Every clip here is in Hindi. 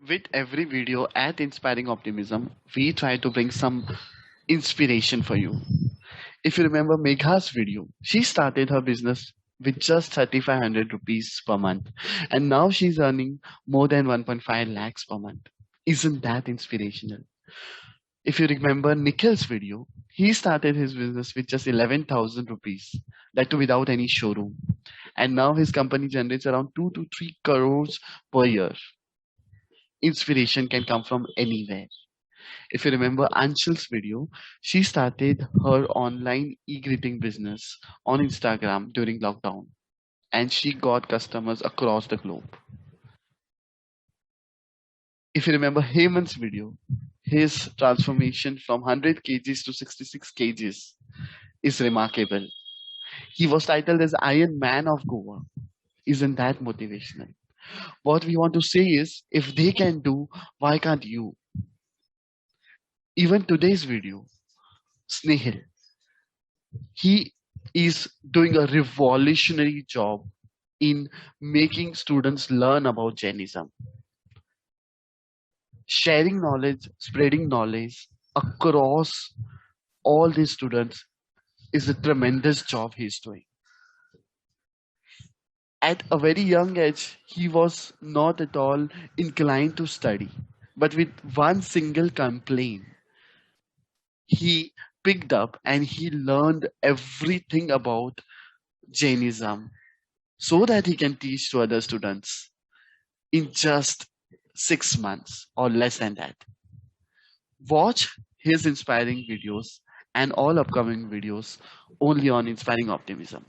With every video at Inspiring Optimism, we try to bring some inspiration for you. If you remember Megha's video, she started her business with just 3,500 rupees per month, and now she's earning more than 1.5 lakhs per month. Isn't that inspirational? If you remember Nikhil's video, he started his business with just 11,000 rupees, that too without any showroom. And now his company generates around 2 to 3 crores per year. Inspiration can come from anywhere. If you remember Anshul's video, she started her online e-greeting business on Instagram during lockdown and she got customers across the globe. If you remember Hemant's video, his transformation from 100 kgs to 66 kgs is remarkable. He was titled as Iron Man of Goa. Isn't that motivational? What we want to say is, if they can do, why can't you? Even today's video, Snehil, he is doing a revolutionary job in making students learn about Jainism. Sharing knowledge, spreading knowledge across all these students is a tremendous job he's doing. At a very young age, he was not at all inclined to study, but with one single complaint, he picked up and he learned everything about Jainism so that he can teach to other students in just 6 months or less than that. Watch his inspiring videos and all upcoming videos only on Inspiring Optimism.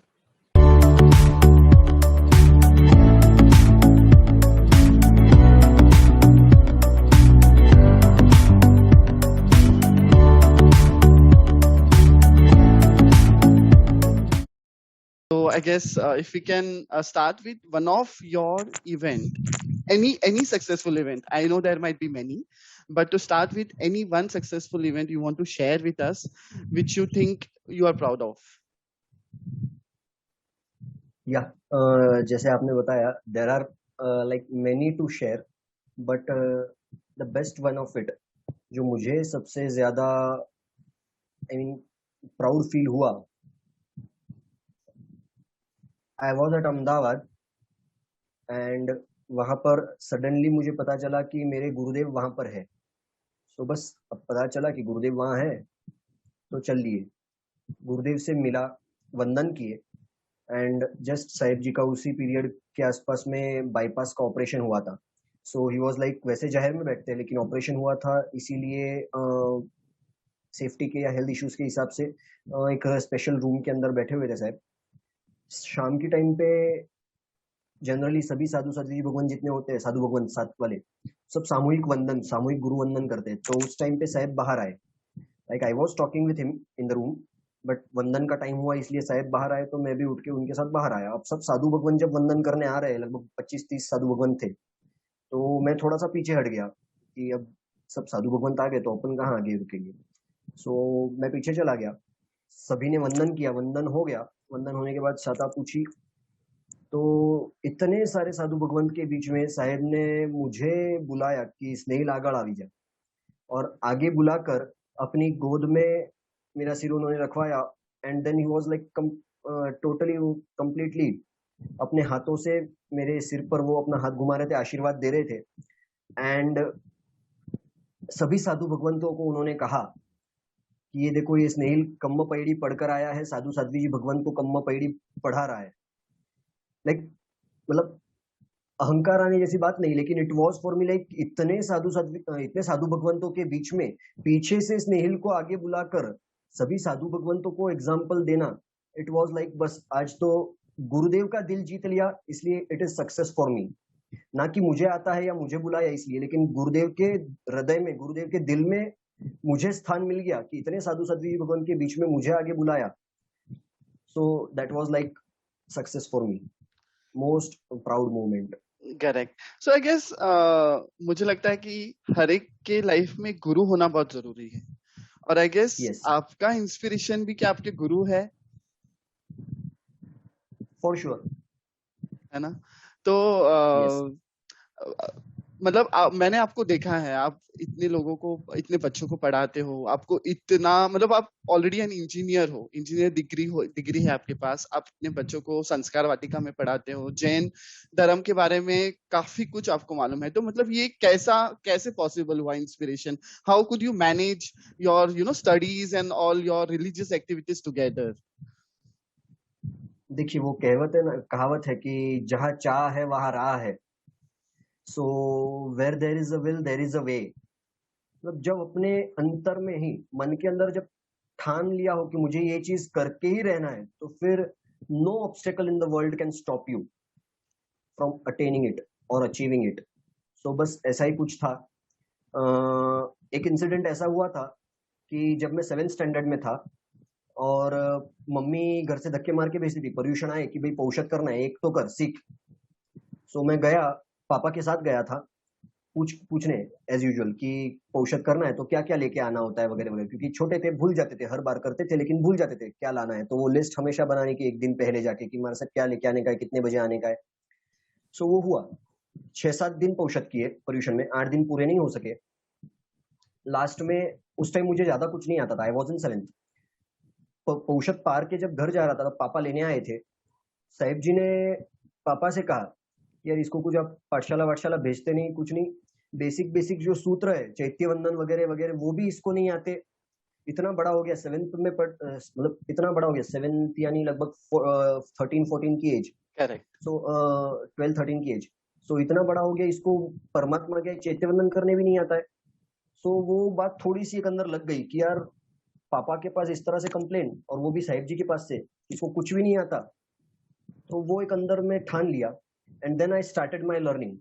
So I guess if we can start with one of your event, any successful event. I know there might be many, but to start with any one successful event you want to share with us, which you think you are proud of. या जैसे आपने बताया there are like many to share but the best one of it जो मुझे सबसे ज्यादा आई मीन प्राउड फील हुआ, I was at Ahmedabad and वहां पर सडनली मुझे पता चला कि मेरे गुरुदेव वहां पर है. तो बस अब पता चला कि गुरुदेव वहां है तो चल लिए. गुरुदेव से मिला, वंदन किए एंड जस्ट साहिब जी का उसी पीरियड के आसपास में बाईपास का ऑपरेशन हुआ था. सो ही वाज लाइक वैसे जहर में बैठते हैं लेकिन ऑपरेशन हुआ था इसीलिए सेफ्टी के या हेल्थ इश्यूज के हिसाब से एक स्पेशल रूम के अंदर बैठे हुए थे साहब. शाम के टाइम पे जनरली सभी साधु साध्वी जी भगवान जितने होते हैं साधु भगवान साथ वाले सब सामूहिक वंदन, सामूहिक गुरु वंदन करते हैं. तो उस टाइम पे साहब बाहर आए. Like I was talking with him in the room but वंदन का टाइम हुआ इसलिए साहब बाहर आए तो मैं भी उठ के उनके साथ बाहर आया. अब सब साधु भगवान जब वंदन करने आ रहे हैं, लगभग 25-30 साधु भगवान थे, तो मैं थोड़ा सा पीछे हट गया कि अब सब साधु भगवंत आ गए तो अपन कहाँ आगे रुकेंगे. सो मैं पीछे चला गया. सभी ने वंदन किया, वंदन हो गया. वंदन होने के बाद सता पूछी तो इतने सारे साधु भगवंत के बीच में साहेब ने मुझे बुलाया कि स्नेहिल आगड़ आवी जा, और आगे बुलाकर अपनी गोद में मेरा सिर उन्होंने रखवाया and then he was like totally completely अपने हाथों से मेरे सिर पर वो अपना हाथ घुमा रहे थे, आशीर्वाद दे रहे थे. एंड सभी साधु भगवंतों को उन्होंने कहा कि ये देखो ये स्नेहिल कम्म पैड़ी पढ़कर आया है, साधु साध्वी जी भगवंत को कम्म पैड़ी पढ़ा रहा है. लाइक मतलब अहंकार आने जैसी बात नहीं, लेकिन it was for me like इतने साधु भगवंतों के बीच में पीछे से स्नेहिल को आगे बुलाकर सभी साधु भगवंतों को एग्जाम्पल देना, इट वॉज लाइक बस आज तो गुरुदेव का दिल जीत लिया, इसलिए इट इज सक्सेस फॉर मी. ना कि मुझे आता है या मुझे बुलाया इसलिए, लेकिन गुरुदेव के हृदय में, गुरुदेव के दिल में मुझे स्थान मिल गया कि इतने साधु साध्वी भगवान के बीच में मुझे आगे बुलाया. So that was like success for me, most proud moment. Correct. So I guess मुझे लगता है कि हर एक के लाइफ में गुरु होना बहुत जरूरी है, और आई गेस Yes. आपका इंस्पिरेशन भी क्या आपके गुरु है, फॉर श्योर, है ना? तो Yes. मतलब मैंने आपको देखा है, आप इतने लोगों को, इतने बच्चों को पढ़ाते हो, आपको इतना, मतलब आप ऑलरेडी एन इंजीनियर हो, इंजीनियर डिग्री है आपके पास, आप अपने बच्चों को संस्कार वाटिका में पढ़ाते हो, जैन धर्म के बारे में काफी कुछ आपको मालूम है, तो मतलब ये कैसे पॉसिबल हुआ inspiration? How could you manage your studies and all your religious activities together? देखिए, वो कहावत है कि जहाँ चाह है वहां राह है। So where there is a will there is a way. मतलब जब अपने अंतर में ही, मन के अंदर जब ठान लिया हो कि मुझे ये चीज करके ही रहना है, तो फिर no obstacle in the world can stop you from attaining it और अचीविंग इट। सो बस ऐसा ही कुछ था। एक इंसिडेंट ऐसा हुआ था कि जब मैं 7th स्टैंडर्ड में था और मम्मी घर से धक्के मार के भेजती थी, पर्यूषण आए कि भाई पौषद करना है, एक तो कर सीख। सो मैं गया, पापा के साथ गया था पूछने एज यूजुअल कि पौषद करना है तो क्या क्या लेके आना होता है वगैरह वगैरह, क्योंकि छोटे थे, भूल जाते थे, हर बार करते थे लेकिन भूल जाते थे क्या लाना है, तो वो लिस्ट हमेशा बनाने की एक दिन पहले जाके कि हमारे साथ क्या लेके आने का है, कितने बजे आने का है। सो वो हुआ, 6-7 दिन पौषद किए पर्यूषण में, 8 दिन पूरे नहीं हो सके। लास्ट में उस टाइम मुझे ज्यादा कुछ नहीं आता था, आई वॉज इन 7th। पौषद पार के जब घर जा रहा था तब पापा लेने आए थे। साहिब जी ने पापा से कहा यार इसको कुछ आप पाठशाला वाठशाला भेजते नहीं, कुछ नहीं, बेसिक बेसिक जो सूत्र है चैत्य वंदन वगैरह वगैरह वो भी इसको नहीं आते। इतना बड़ा हो गया 7th में, मतलब इतना बड़ा हो गया 7th यानी लगभग 13-14 की एज। करेक्ट। सो 12-13 की एज। सो इतना बड़ा हो गया, इसको परमात्मा के चैत्य वंदन करने भी नहीं आता है। सो वो बात थोड़ी सी एक अंदर लग गई कि यार पापा के पास इस तरह से कंप्लेन, और वो भी साहिब जी के पास से, इसको कुछ भी नहीं आता। तो वो एक अंदर में ठान लिया and then I started my learning.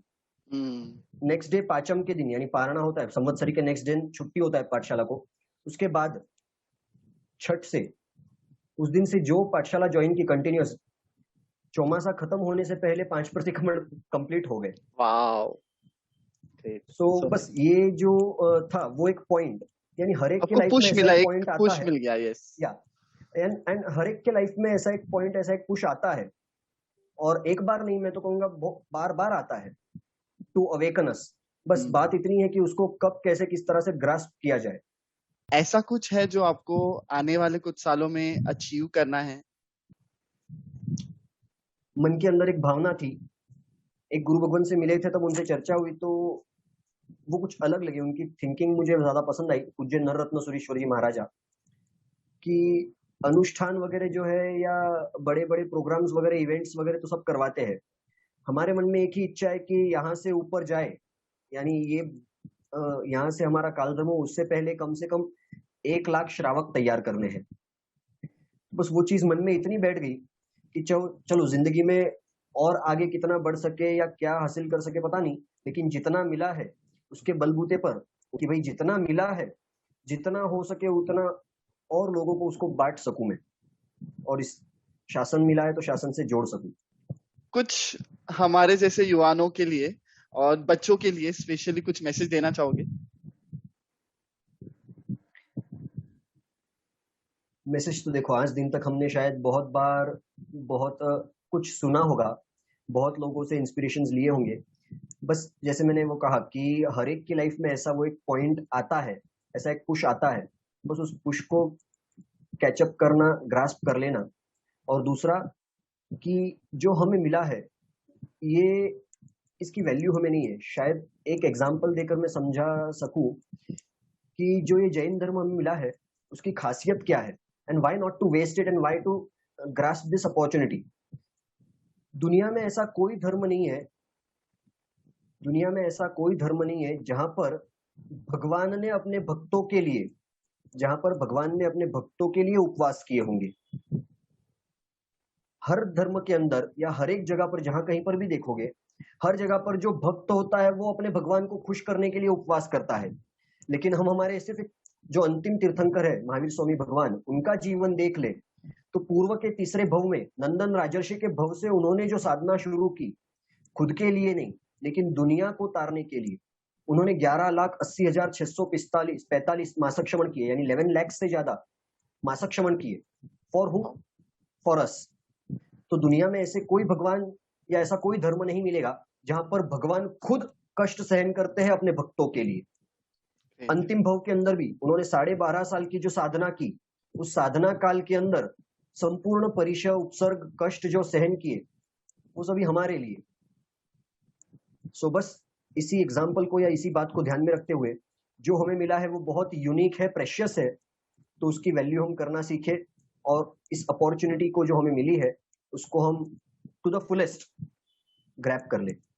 Next day पाचम के दिन यानी पारणा होता है, संवत्सरी के नेक्स्ट दिन छुट्टी होता है पाठशाला को। उसके बाद छठ से, उस दिन से जो पाठशाला ज्वाइन की कंटिन्यूअस, चौमासा खत्म होने से पहले 5 परिक्रमण कंप्लीट हो गए। वाओ। सो बस ये जो था वो एक पॉइंट, यानी हर एक के आपको लाइफ में पुश ऐसा मिला, एक एक पॉइंट आता पुश है। मिल गया, यस। या एंड हर एक के लाइफ में ऐसा एक पॉइंट, ऐसा एक पुश आता है, और एक बार नहीं, मैं तो कहूंगा बार बार आता है, टू अवेकन अस। बस बात इतनी है कि उसको कब कैसे किस तरह से ग्रास्प किया जाए। ऐसा कुछ है जो आपको आने वाले कुछ सालों में अचीव करना है? मन के अंदर एक भावना थी, एक गुरु भगवान से मिले थे तब उनसे चर्चा हुई तो वो कुछ अलग लगे, उनकी थिंकिंग मुझे ज्यादा पसंद आई, पूज्य नररत्न सुरीश्वर जी महाराजा की। अनुष्ठान वगैरह जो है या बड़े बड़े प्रोग्राम्स वगैरह इवेंट्स वगैरह तो सब करवाते हैं, हमारे मन में एक ही इच्छा है कि यहाँ से ऊपर जाए, यानी ये यहाँ से हमारा कालधर्म हो उससे पहले कम से कम 1 लाख श्रावक तैयार करने हैं। बस वो चीज मन में इतनी बैठ गई कि चलो जिंदगी में और आगे कितना बढ़ सके या क्या हासिल कर सके पता नहीं, लेकिन जितना मिला है उसके बलबूते पर, कि भाई जितना मिला है, जितना हो सके उतना और लोगों को उसको बांट सकूं मैं, और इस शासन मिला है तो शासन से जोड़ सकूं। कुछ हमारे जैसे युवाओं के लिए और बच्चों के लिए स्पेशली कुछ मैसेज देना चाहोगे? मैसेज तो देखो, आज दिन तक हमने शायद बहुत बार बहुत कुछ सुना होगा, बहुत लोगों से इंस्पिरेशंस लिए होंगे। बस जैसे मैंने वो कहा कि हर एक की लाइफ में ऐसा वो एक पॉइंट आता है, ऐसा एक पुश आता है, बस उस पुश को कैचअप करना, ग्रास्प कर लेना। और दूसरा कि जो हमें मिला है ये, इसकी वैल्यू हमें नहीं है। शायद एक एग्जाम्पल देकर मैं समझा सकूं कि जो ये जैन धर्म हमें मिला है उसकी खासियत क्या है, and why not to waste it, and why to grasp this opportunity. दुनिया में ऐसा कोई धर्म नहीं है, दुनिया में ऐसा कोई धर्म नहीं है जहां पर भगवान ने अपने भक्तों के लिए, जहां पर भगवान ने अपने भक्तों के लिए उपवास किए होंगे। हर धर्म के अंदर या हर एक जगह पर जहां कहीं पर भी देखोगे, हर जगह पर जो भक्त होता है वो अपने भगवान को खुश करने के लिए उपवास करता है। लेकिन हम हमारे सिर्फ जो अंतिम तीर्थंकर है महावीर स्वामी भगवान, उनका जीवन देख ले तो पूर्व के तीसरे भव में नंदन राजर्षि के भव से उन्होंने जो साधना शुरू की, खुद के लिए नहीं लेकिन दुनिया को तारने के लिए, उन्होंने 11,80,645 मासक श्रवण किए, यानी 11 लाख से ज्यादा मासक श्रवण किए। For who? For us. तो दुनिया में ऐसे कोई भगवान या ऐसा कोई धर्म नहीं मिलेगा जहां पर भगवान खुद कष्ट सहन करते हैं अपने भक्तों के लिए। Great. अंतिम भव के अंदर भी उन्होंने 12.5 साल की जो साधना की, उस साधना काल के अंदर संपूर्ण परिचय, उपसर्ग, कष्ट जो सहन किए, वो सभी हमारे लिए। सो बस इसी एग्जाम्पल को या इसी बात को ध्यान में रखते हुए, जो हमें मिला है वो बहुत यूनिक है, प्रेशियस है, तो उसकी वैल्यू हम करना सीखे और इस अपॉर्चुनिटी को जो हमें मिली है उसको हम टू द फुलेस्ट ग्रैब कर ले।